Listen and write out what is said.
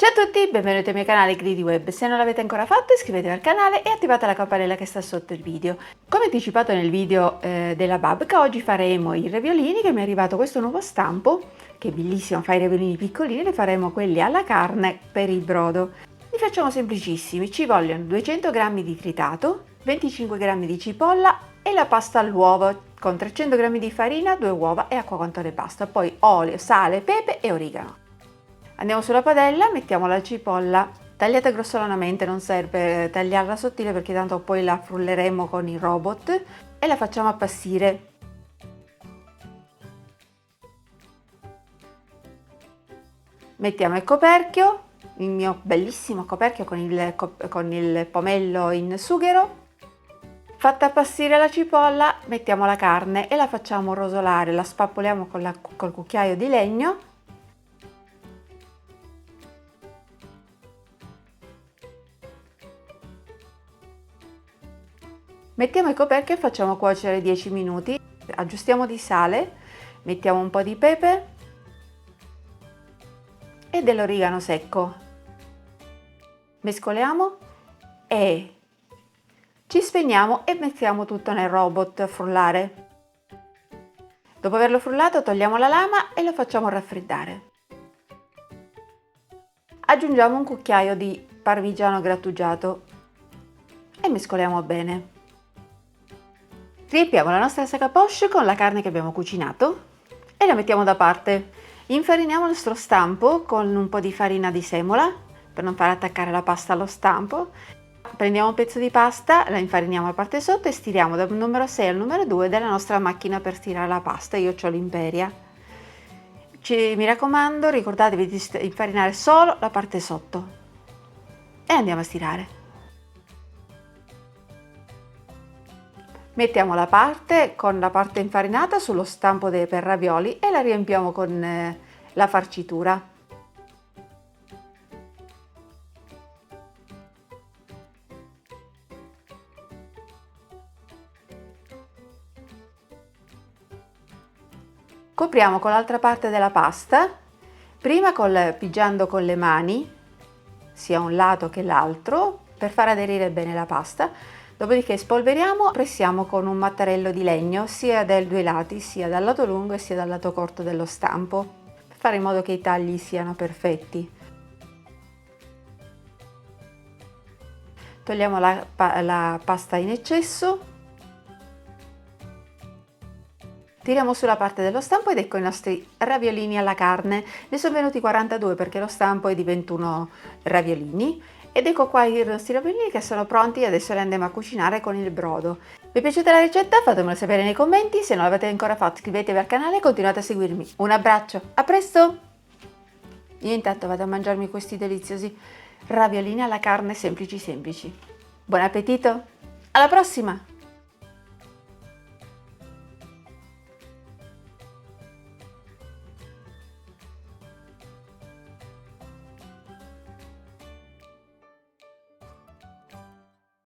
Ciao a tutti, benvenuti al mio canale Greedy Web. Se non l'avete ancora fatto iscrivetevi al canale e attivate la campanella che sta sotto il video. Come anticipato nel video della babka, oggi faremo i raviolini, che mi è arrivato questo nuovo stampo, che è bellissimo, fa i raviolini piccolini, ne faremo quelli alla carne per il brodo. Li facciamo semplicissimi, ci vogliono 200 g di tritato, 25 g di cipolla e la pasta all'uovo con 300 g di farina, 2 uova e acqua quanto ne basta, poi olio, sale, pepe e origano. Andiamo sulla padella, mettiamo la cipolla tagliata grossolanamente, non serve tagliarla sottile perché tanto poi la frulleremo con il robot, e la facciamo appassire. Mettiamo il coperchio, il mio bellissimo coperchio con il pomello in sughero. Fatta appassire la cipolla, mettiamo la carne e la facciamo rosolare, la spappoliamo col cucchiaio di legno. Mettiamo il coperchio e facciamo cuocere 10 minuti, aggiustiamo di sale, mettiamo un po' di pepe e dell'origano secco. Mescoliamo e ci spegniamo e mettiamo tutto nel robot a frullare. Dopo averlo frullato togliamo la lama e lo facciamo raffreddare. Aggiungiamo un cucchiaio di parmigiano grattugiato e mescoliamo bene. Riempiamo la nostra sac à poche con la carne che abbiamo cucinato e la mettiamo da parte. Infariniamo il nostro stampo con un po' di farina di semola per non far attaccare la pasta allo stampo. Prendiamo un pezzo di pasta, la infariniamo la parte sotto e stiriamo dal numero 6 al numero 2 della nostra macchina per stirare la pasta. Io ho l'Imperia. Mi raccomando, ricordatevi di infarinare solo la parte sotto e andiamo a stirare. Mettiamo con la parte infarinata sullo stampo per ravioli e la riempiamo con la farcitura. Copriamo con l'altra parte della pasta, prima pigiando con le mani, sia un lato che l'altro, per far aderire bene la pasta. Dopodiché spolveriamo, pressiamo con un mattarello di legno sia dai due lati, sia dal lato lungo e sia dal lato corto dello stampo, per fare in modo che i tagli siano perfetti. Togliamo la pasta in eccesso, tiriamo sulla parte dello stampo ed ecco i nostri raviolini alla carne. Ne sono venuti 42 perché lo stampo è di 21 raviolini. Ed ecco qua i nostri raviolini che sono pronti, adesso li andiamo a cucinare con il brodo. Vi è piaciuta la ricetta? Fatemelo sapere nei commenti, se non l'avete ancora fatto iscrivetevi al canale e continuate a seguirmi. Un abbraccio, a presto! Io intanto vado a mangiarmi questi deliziosi raviolini alla carne semplici semplici. Buon appetito! Alla prossima!